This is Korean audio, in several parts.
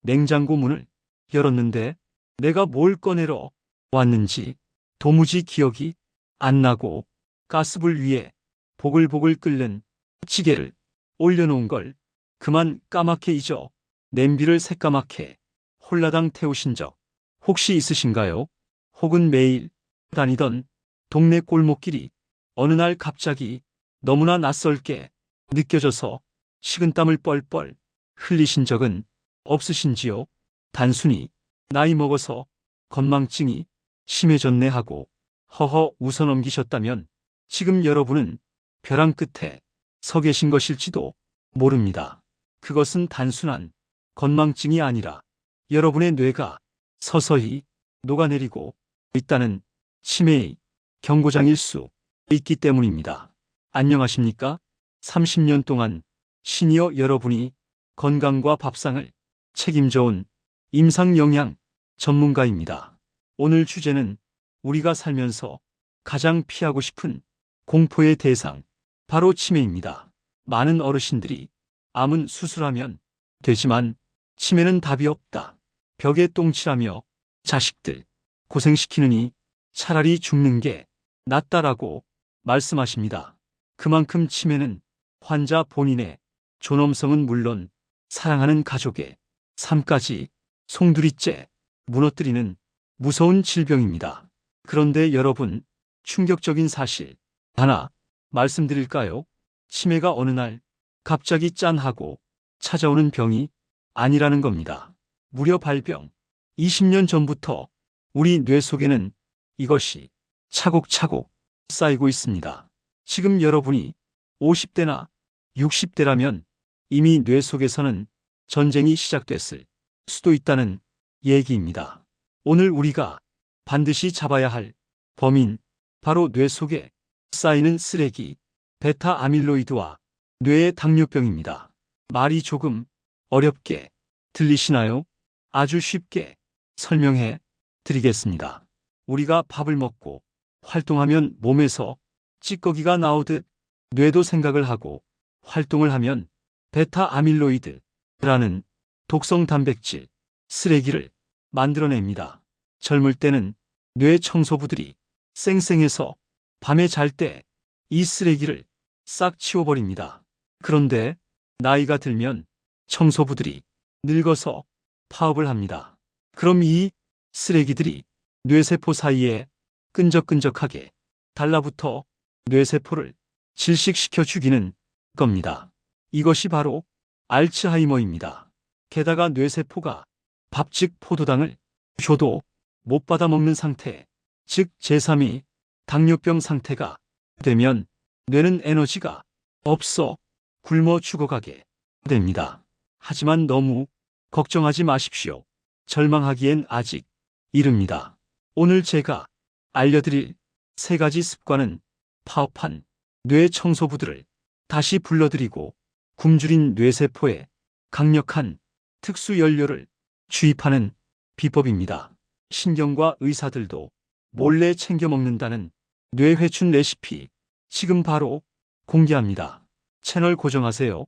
냉장고 문을 열었는데 내가 뭘 꺼내러 왔는지 도무지 기억이 안 나고 가스불 위에 보글보글 끓는 찌개를 올려놓은 걸 그만 까맣게 잊어 냄비를 새까맣게 홀라당 태우신 적 혹시 있으신가요? 혹은 매일 다니던 동네 골목길이 어느 날 갑자기 너무나 낯설게 느껴져서 식은땀을 뻘뻘 흘리신 적은 없으신지요? 단순히 나이 먹어서 건망증이 심해졌네 하고 허허 웃어 넘기셨다면 지금 여러분은 벼랑 끝에 서 계신 것일지도 모릅니다. 그것은 단순한 건망증이 아니라 여러분의 뇌가 서서히 녹아내리고 있다는 치매의 경고장일 수 있기 때문입니다. 안녕하십니까? 30년 동안 시니어 여러분이 건강과 밥상을 책임져온 임상영양 전문가입니다. 오늘 주제는 우리가 살면서 가장 피하고 싶은 공포의 대상, 바로 치매입니다. 많은 어르신들이 암은 수술하면 되지만 치매는 답이 없다. 벽에 똥칠하며 자식들 고생시키느니 차라리 죽는 게 낫다라고 말씀하십니다. 그만큼 치매는 환자 본인의 존엄성은 물론 사랑하는 가족의 삶까지 송두리째 무너뜨리는 무서운 질병입니다. 그런데 여러분, 충격적인 사실 하나 말씀드릴까요? 치매가 어느 날 갑자기 짠하고 찾아오는 병이 아니라는 겁니다. 무려 발병 20년 전부터 우리 뇌 속에는 이것이 차곡차곡 쌓이고 있습니다. 지금 여러분이 50대나 60대라면 이미 뇌 속에서는 전쟁이 시작됐을 수도 있다는 얘기입니다. 오늘 우리가 반드시 잡아야 할 범인, 바로 뇌 속에 쌓이는 쓰레기, 베타 아밀로이드와 뇌의 당뇨병입니다. 말이 조금 어렵게 들리시나요? 아주 쉽게 설명해 드리겠습니다. 우리가 밥을 먹고 활동하면 몸에서 찌꺼기가 나오듯 뇌도 생각을 하고 활동을 하면 베타 아밀로이드라는 독성 단백질, 쓰레기를 만들어냅니다. 젊을 때는 뇌 청소부들이 쌩쌩해서 밤에 잘 때 이 쓰레기를 싹 치워버립니다. 그런데 나이가 들면 청소부들이 늙어서 파업을 합니다. 그럼 이 쓰레기들이 뇌세포 사이에 끈적끈적하게 달라붙어 뇌세포를 질식시켜 죽이는 겁니다. 이것이 바로 알츠하이머입니다. 게다가 뇌세포가 밥 즉 포도당을 줘도 못 받아 먹는 상태, 즉 제3의 당뇨병 상태가 되면 뇌는 에너지가 없어 굶어 죽어가게 됩니다. 하지만 너무 걱정하지 마십시오. 절망하기엔 아직 이릅니다. 오늘 제가 알려드릴 3가지 습관은 파업한 뇌 청소부들을 다시 불러들이고 굶주린 뇌세포에 강력한 특수 연료를 주입하는 비법입니다. 신경과 의사들도 몰래 챙겨 먹는다는 뇌회춘 레시피 지금 바로 공개합니다. 채널 고정하세요.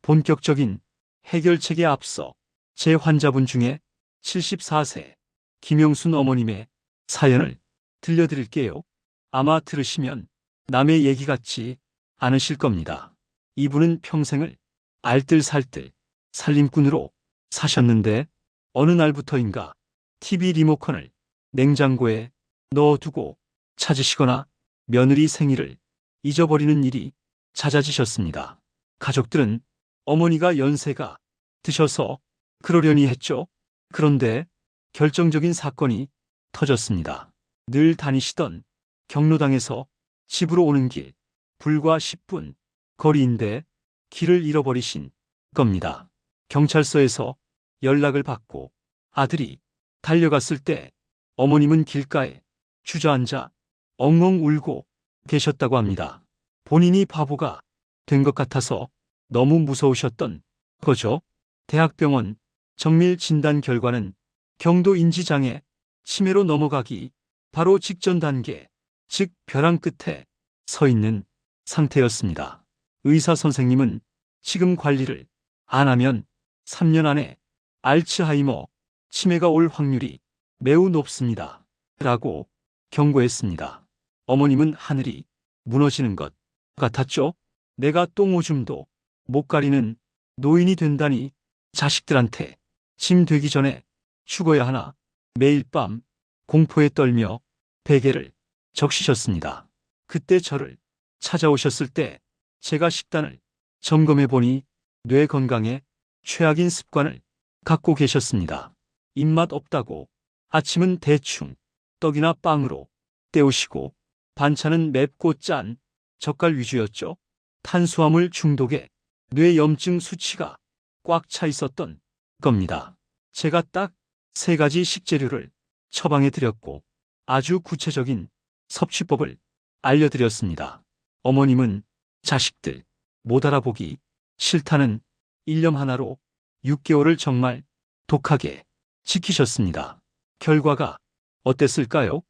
본격적인 해결책에 앞서 제 환자분 중에 74세 김영순 어머님의 사연을 들려드릴게요. 아마 들으시면 남의 얘기 같지 않으실 겁니다. 이분은 평생을 알뜰살뜰 살림꾼으로 사셨는데 어느 날부터인가 TV 리모컨을 냉장고에 넣어두고 찾으시거나 며느리 생일을 잊어버리는 일이 잦아지셨습니다. 가족들은 어머니가 연세가 드셔서 그러려니 했죠. 그런데 결정적인 사건이 터졌습니다. 늘 다니시던 경로당에서 집으로 오는 길, 불과 10분 거리인데 길을 잃어버리신 겁니다. 경찰서에서 연락을 받고 아들이 달려갔을 때 어머님은 길가에 주저앉아 엉엉 울고 계셨다고 합니다. 본인이 바보가 된 것 같아서 너무 무서우셨던 거죠. 대학병원 정밀 진단 결과는 경도 인지장애, 치매로 넘어가기 바로 직전 단계, 즉 벼랑 끝에 서 있는 상태였습니다. 의사 선생님은 지금 관리를 안 하면 3년 안에 알츠하이머, 치매가 올 확률이 매우 높습니다. 라고 경고했습니다. 어머님은 하늘이 무너지는 것 같았죠? 내가 똥오줌도 못 가리는 노인이 된다니 자식들한테 짐 되기 전에 죽어야 하나 매일 밤 공포에 떨며 베개를 적시셨습니다. 그때 저를 찾아오셨을 때 제가 식단을 점검해 보니 뇌 건강에 최악인 습관을 갖고 계셨습니다. 입맛 없다고 아침은 대충 떡이나 빵으로 때우시고 반찬은 맵고 짠 젓갈 위주였죠. 탄수화물 중독에 뇌염증 수치가 꽉 차 있었던 겁니다. 제가 딱 3가지 식재료를 처방해 드렸고 아주 구체적인 섭취법을 알려드렸습니다. 어머님은 자식들 못 알아보기 싫다는 일념 하나로 6개월을 정말 독하게 지키셨습니다. 결과가 어땠을까요?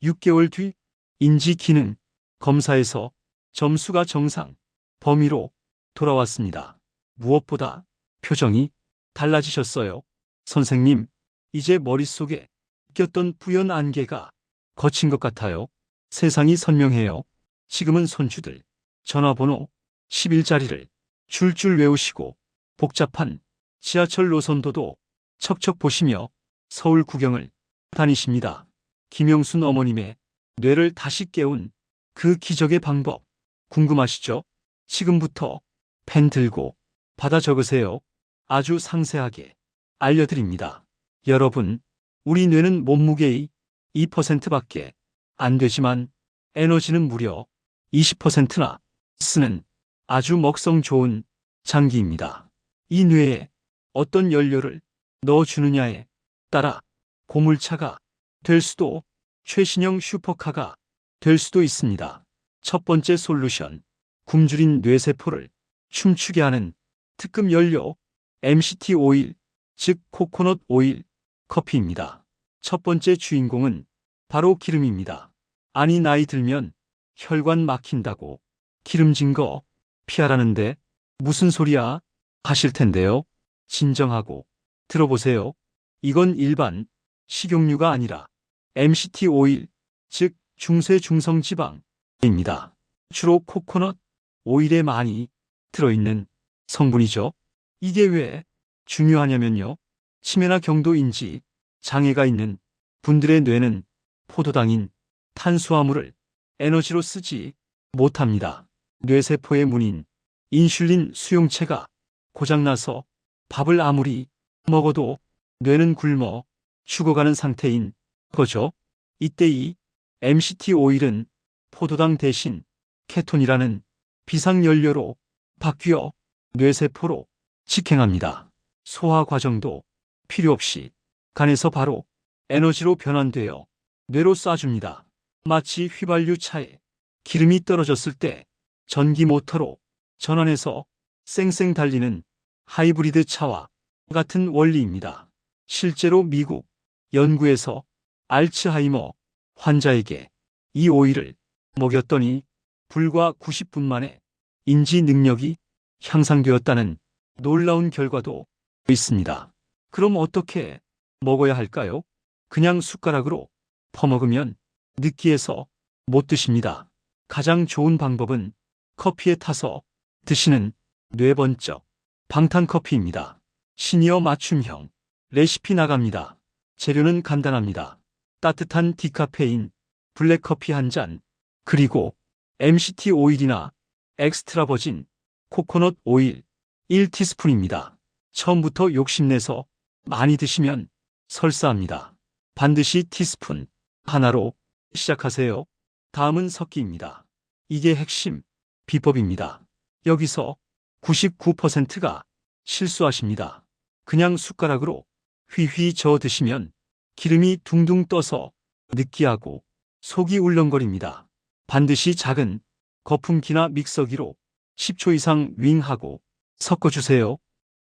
6개월 뒤 인지 기능 검사에서 점수가 정상 범위로 돌아왔습니다. 무엇보다 표정이 달라지셨어요. 선생님, 이제 머릿속에 꼈던 뿌연 안개가 거친 것 같아요. 세상이 선명해요. 지금은 손주들 전화번호 11자리를 줄줄 외우시고 복잡한 지하철 노선도도 척척 보시며 서울 구경을 다니십니다. 김영순 어머님의 뇌를 다시 깨운 그 기적의 방법 궁금하시죠? 지금부터 펜 들고 받아 적으세요. 아주 상세하게 알려드립니다. 여러분, 우리 뇌는 몸무게의 2%밖에 안 되지만 에너지는 무려 20%나 쓰는 아주 먹성 좋은 장기입니다. 이 뇌에 어떤 연료를 넣어주느냐에 따라 고물차가 될 수도 최신형 슈퍼카가 될 수도 있습니다. 첫 번째 솔루션, 굶주린 뇌세포를 춤추게 하는 특급 연료 MCT 오일, 즉 코코넛 오일 커피입니다. 첫 번째 주인공은 바로 기름입니다. 아니 나이 들면 혈관 막힌다고 기름진 거 피하라는데 무슨 소리야 하실 텐데요. 진정하고 들어보세요. 이건 일반 식용유가 아니라 MCT 오일, 즉 중세 중성 지방입니다. 주로 코코넛 오일에 많이 들어있는 성분이죠. 이게 왜 중요하냐면요. 치매나 경도인지 장애가 있는 분들의 뇌는 포도당인 탄수화물을 에너지로 쓰지 못합니다. 뇌세포의 문인 인슐린 수용체가 고장나서 밥을 아무리 먹어도 뇌는 굶어 죽어가는 상태인 거죠. 이때 이 MCT 오일은 포도당 대신 케톤이라는 비상연료로 바뀌어 뇌세포로 직행합니다. 소화 과정도 필요 없이 간에서 바로 에너지로 변환되어 뇌로 쏴줍니다. 마치 휘발유 차에 기름이 떨어졌을 때 전기 모터로 전환해서 쌩쌩 달리는 하이브리드 차와 같은 원리입니다. 실제로 미국 연구에서 알츠하이머 환자에게 이 오일을 먹였더니 불과 90분 만에 인지 능력이 향상되었다는 놀라운 결과도 있습니다. 그럼 어떻게 먹어야 할까요? 그냥 숟가락으로 퍼먹으면 느끼해서 못 드십니다. 가장 좋은 방법은 커피에 타서 드시는 뇌번쩍 방탄커피입니다. 시니어 맞춤형 레시피 나갑니다. 재료는 간단합니다. 따뜻한 디카페인 블랙커피 한 잔, 그리고 MCT 오일이나 엑스트라 버진 코코넛 오일 1티스푼입니다. 처음부터 욕심내서 많이 드시면 설사합니다. 반드시 티스푼 하나로 시작하세요. 다음은 섞기입니다. 이게 핵심 비법입니다. 여기서 99%가 실수하십니다. 그냥 숟가락으로 휘휘 저어 드시면 기름이 둥둥 떠서 느끼하고 속이 울렁거립니다. 반드시 작은 거품기나 믹서기로 10초 이상 윙하고 섞어주세요.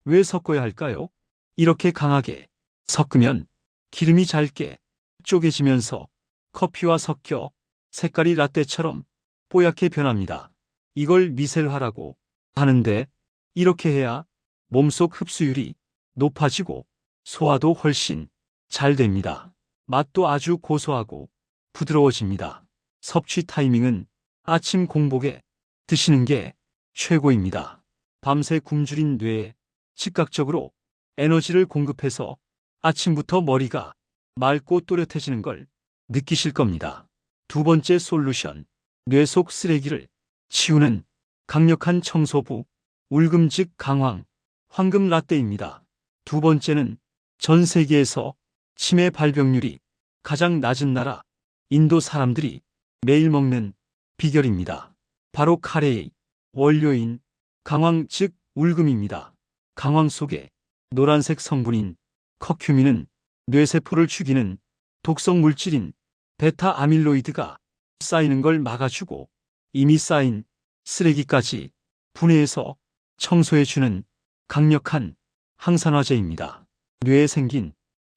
왜 섞어야 할까요? 이렇게 강하게 섞으면 기름이 잘게 쪼개지면서 커피와 섞여 색깔이 라떼처럼 뽀얗게 변합니다. 이걸 미셀화라고 하는데 이렇게 해야 몸속 흡수율이 높아지고 소화도 훨씬 잘 됩니다. 맛도 아주 고소하고 부드러워집니다. 섭취 타이밍은 아침 공복에 드시는 게 최고입니다. 밤새 굶주린 뇌에 즉각적으로 에너지를 공급해서 아침부터 머리가 맑고 또렷해지는 걸 느끼실 겁니다. 두 번째 솔루션, 뇌 속 쓰레기를 치우는 강력한 청소부, 울금즉 강황, 황금 라떼입니다. 두 번째는 전 세계에서 치매 발병률이 가장 낮은 나라, 인도 사람들이 매일 먹는 비결입니다. 바로 카레의 원료인 강황 즉 울금입니다. 강황 속에 노란색 성분인 커큐민은 뇌세포를 죽이는 독성 물질인 베타 아밀로이드가 쌓이는 걸 막아주고 이미 쌓인 쓰레기까지 분해해서 청소해주는 강력한 항산화제입니다. 뇌에 생긴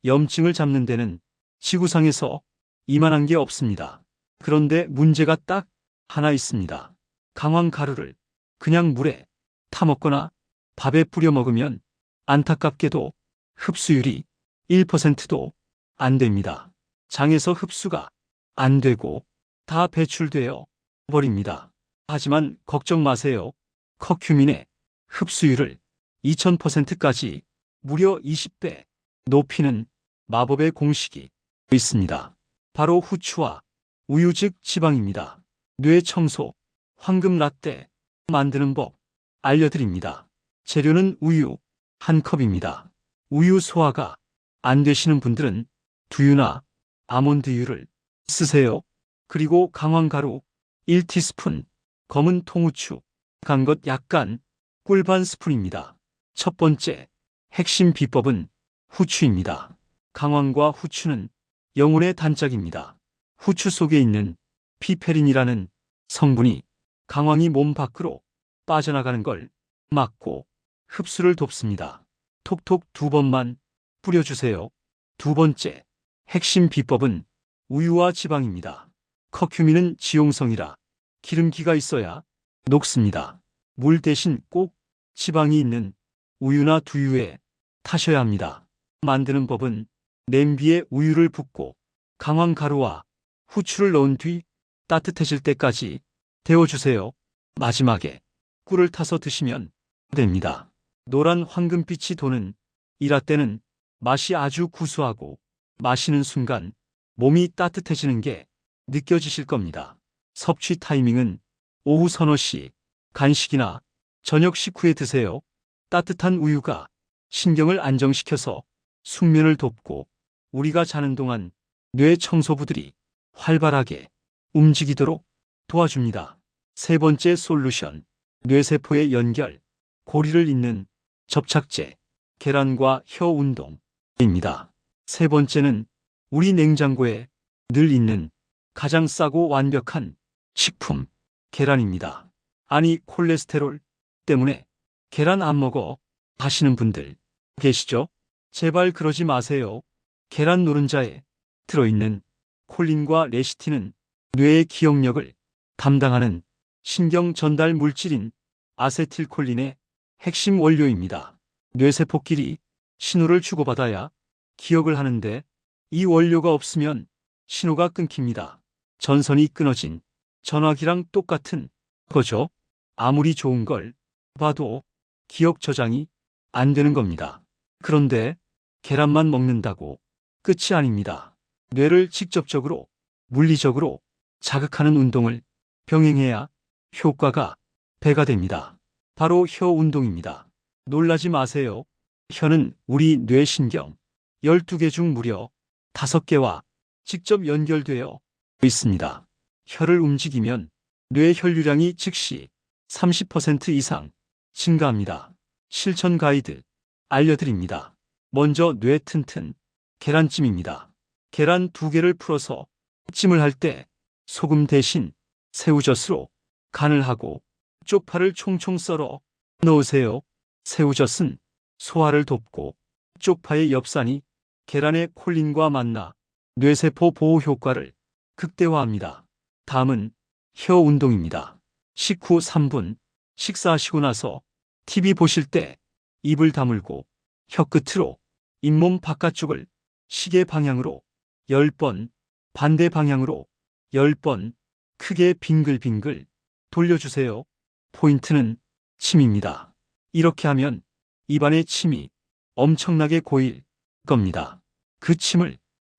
염증을 잡는 데는 지구상에서 이만한 게 없습니다. 그런데 문제가 딱 하나 있습니다. 강황 가루를 그냥 물에 타먹거나 밥에 뿌려 먹으면 안타깝게도 흡수율이 1%도 안 됩니다. 장에서 흡수가 안 되고 다 배출되어 버립니다. 하지만 걱정 마세요. 커큐민의 흡수율을 2000%까지 무려 20배 높이는 마법의 공식이 있습니다. 바로 후추와 우유 즉 지방입니다. 뇌 청소, 황금 라떼 만드는 법 알려드립니다. 재료는 우유 1컵입니다. 우유 소화가 안 되시는 분들은 두유나 아몬드유를 쓰세요. 그리고 강황가루 1티스푼, 검은 통후추, 간 것 약간, 꿀 반 스푼입니다. 첫 번째, 핵심 비법은 후추입니다. 강황과 후추는 영혼의 단짝입니다. 후추 속에 있는 피페린이라는 성분이 강황이 몸 밖으로 빠져나가는 걸 막고 흡수를 돕습니다. 톡톡 2번만 뿌려주세요. 두 번째, 핵심 비법은 우유와 지방입니다. 커큐민은 지용성이라 기름기가 있어야 녹습니다. 물 대신 꼭 지방이 있는 우유나 두유에 타셔야 합니다. 만드는 법은 냄비에 우유를 붓고 강황 가루와 후추를 넣은 뒤 따뜻해질 때까지 데워주세요. 마지막에 꿀을 타서 드시면 됩니다. 노란 황금빛이 도는 이 라떼는 맛이 아주 구수하고 마시는 순간 몸이 따뜻해지는 게 느껴지실 겁니다. 섭취 타이밍은 오후 서너 시 간식이나 저녁 식후에 드세요. 따뜻한 우유가 신경을 안정시켜서 숙면을 돕고 우리가 자는 동안 뇌 청소부들이 활발하게 움직이도록 도와줍니다. 세 번째 솔루션, 뇌세포의 연결, 고리를 잇는 접착제, 계란과 혀 운동입니다. 세 번째는 우리 냉장고에 늘 있는 가장 싸고 완벽한 식품, 계란입니다. 아니, 콜레스테롤 때문에 계란 안 먹어 하시는 분들 계시죠? 제발 그러지 마세요. 계란 노른자에 들어있는 콜린과 레시틴은 뇌의 기억력을 담당하는 신경 전달 물질인 아세틸콜린의 핵심 원료입니다. 뇌세포끼리 신호를 주고받아야 기억을 하는데 이 원료가 없으면 신호가 끊깁니다. 전선이 끊어진 전화기랑 똑같은 거죠. 아무리 좋은 걸 봐도 기억 저장이 안 되는 겁니다. 그런데 계란만 먹는다고 끝이 아닙니다. 뇌를 직접적으로 물리적으로 자극하는 운동을 병행해야 효과가 배가 됩니다. 바로 혀 운동입니다. 놀라지 마세요. 혀는 우리 뇌신경 12개 중 무려 5개와 직접 연결되어 있습니다. 혀를 움직이면 뇌 혈류량이 즉시 30% 이상 증가합니다. 실천 가이드 알려드립니다. 먼저 뇌 튼튼 계란찜입니다. 계란 2개를 풀어서 찜을 할 때 소금 대신 새우젓으로 간을 하고 쪽파를 총총 썰어 넣으세요. 새우젓은 소화를 돕고 쪽파의 엽산이 계란의 콜린과 만나 뇌세포 보호 효과를 극대화합니다. 다음은 혀 운동입니다. 식후 3분, 식사하시고 나서 TV 보실 때 입을 다물고 혀 끝으로 잇몸 바깥쪽을 시계 방향으로 10번, 반대 방향으로 10번 크게 빙글빙글 돌려주세요. 포인트는 침입니다. 이렇게 하면 입안의 침이 엄청나게 고일 겁니다. 그 침을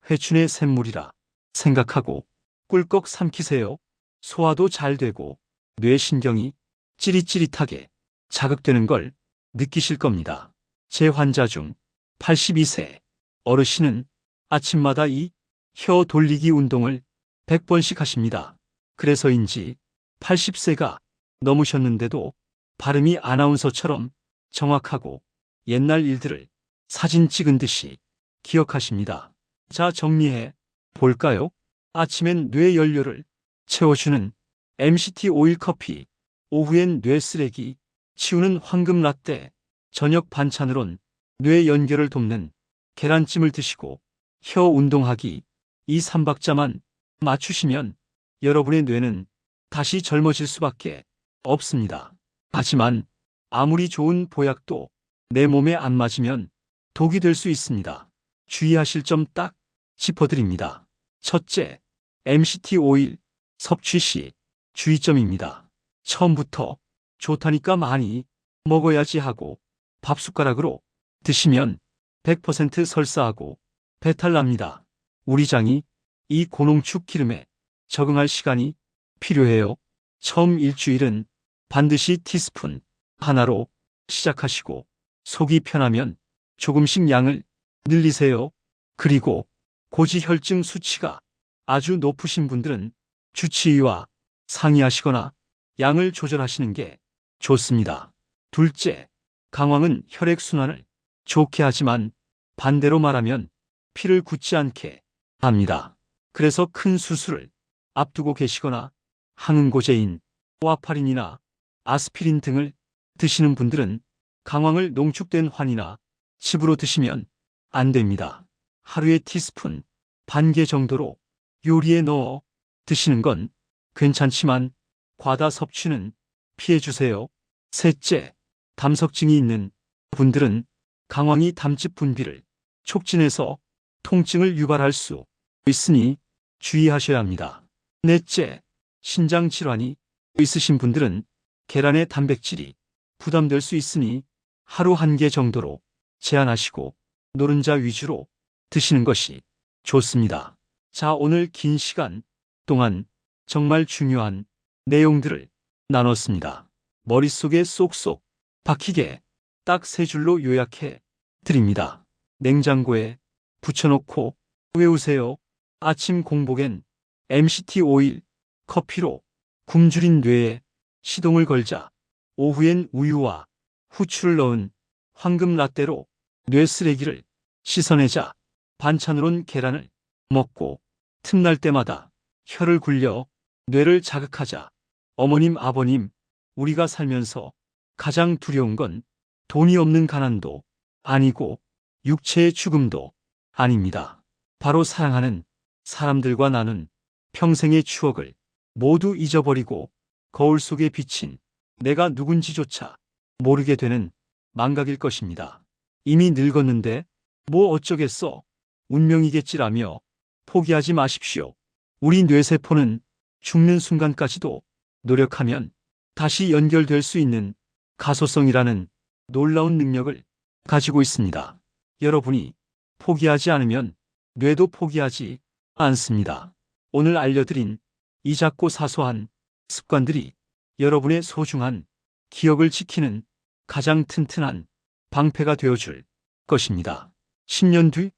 회춘의 샘물이라 생각하고 꿀꺽 삼키세요. 소화도 잘 되고 뇌신경이 찌릿찌릿하게 자극되는 걸 느끼실 겁니다. 제 환자 중 82세 어르신은 아침마다 이 혀 돌리기 운동을 100번씩 하십니다. 그래서인지 80세가 넘으셨는데도 발음이 아나운서처럼 정확하고 옛날 일들을 사진 찍은 듯이 기억하십니다. 자, 정리해 볼까요? 아침엔 뇌 연료를 채워주는 MCT 오일 커피, 오후엔 뇌 쓰레기 치우는 황금 라떼, 저녁 반찬으론 뇌 연결을 돕는 계란찜을 드시고 혀 운동하기 이 3박자만 맞추시면 여러분의 뇌는 다시 젊어질 수밖에 없습니다. 하지만 아무리 좋은 보약도 내 몸에 안 맞으면 독이 될 수 있습니다. 주의하실 점 딱 짚어드립니다. 첫째, MCT 오일 섭취 시 주의점입니다. 처음부터 좋다니까 많이 먹어야지 하고 밥숟가락으로 드시면 100% 설사하고 배탈 납니다. 우리 장이 이 고농축 기름에 적응할 시간이 필요해요. 처음 일주일은 반드시 티스푼 하나로 시작하시고 속이 편하면 조금씩 양을 늘리세요. 그리고 고지혈증 수치가 아주 높으신 분들은 주치의와 상의하시거나 양을 조절하시는 게 좋습니다. 둘째, 강황은 혈액순환을 좋게 하지만 반대로 말하면 피를 굳지 않게 합니다. 그래서 큰 수술을 앞두고 계시거나 항응고제인 와파린이나 아스피린 등을 드시는 분들은 강황을 농축된 환이나 즙으로 드시면 안 됩니다. 하루에 티스푼 반 개 정도로 요리에 넣어 드시는 건 괜찮지만 과다 섭취는 피해주세요. 셋째, 담석증이 있는 분들은 강황이 담즙 분비를 촉진해서 통증을 유발할 수 있으니 주의하셔야 합니다. 넷째, 신장 질환이 있으신 분들은 계란의 단백질이 부담될 수 있으니 하루 1개 정도로 제한하시고 노른자 위주로 드시는 것이 좋습니다. 자, 오늘 긴 시간 동안 정말 중요한 내용들을 나눴습니다. 머릿속에 쏙쏙 박히게 딱 3줄로 요약해 드립니다. 냉장고에 붙여놓고 외우세요. 아침 공복엔 MCT 오일, 커피로 굶주린 뇌에 시동을 걸자 오후엔 우유와 후추를 넣은 황금 라떼로 뇌 쓰레기를 씻어내자 반찬으론 계란을 먹고 틈날 때마다 혀를 굴려 뇌를 자극하자. 어머님, 아버님, 우리가 살면서 가장 두려운 건 돈이 없는 가난도 아니고 육체의 죽음도 아닙니다. 바로 사랑하는 사람들과 나눈 평생의 추억을 모두 잊어버리고 거울 속에 비친 내가 누군지조차 모르게 되는 망각일 것입니다. 이미 늙었는데 뭐 어쩌겠어, 운명이겠지라며 포기하지 마십시오. 우리 뇌세포는 죽는 순간까지도 노력하면 다시 연결될 수 있는 가소성이라는 놀라운 능력을 가지고 있습니다. 여러분이 포기하지 않으면 뇌도 포기하지 않습니다. 오늘 알려드린 이 작고 사소한 습관들이 여러분의 소중한 기억을 지키는 가장 튼튼한 방패가 되어줄 것입니다. 10년 뒤,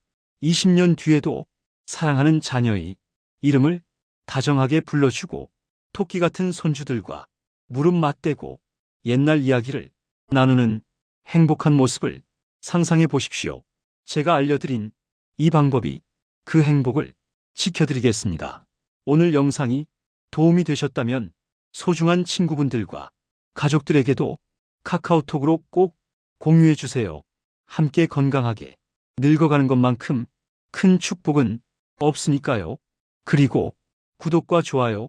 20년 뒤에도 사랑하는 자녀의 이름을 다정하게 불러주고 토끼 같은 손주들과 무릎 맞대고 옛날 이야기를 나누는 행복한 모습을 상상해 보십시오. 제가 알려드린 이 방법이 그 행복을 지켜드리겠습니다. 오늘 영상이 도움이 되셨다면 소중한 친구분들과 가족들에게도 카카오톡으로 꼭 공유해 주세요. 함께 건강하게 늙어가는 것만큼 큰 축복은 없으니까요. 그리고 구독과 좋아요,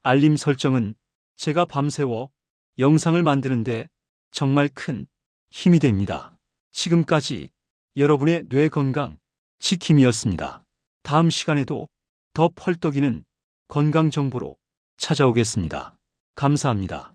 알림 설정은 제가 밤새워 영상을 만드는데 정말 큰 힘이 됩니다. 지금까지 여러분의 뇌 건강 지킴이었습니다. 다음 시간에도 더 펄떡이는 건강 정보로 찾아오겠습니다. 감사합니다.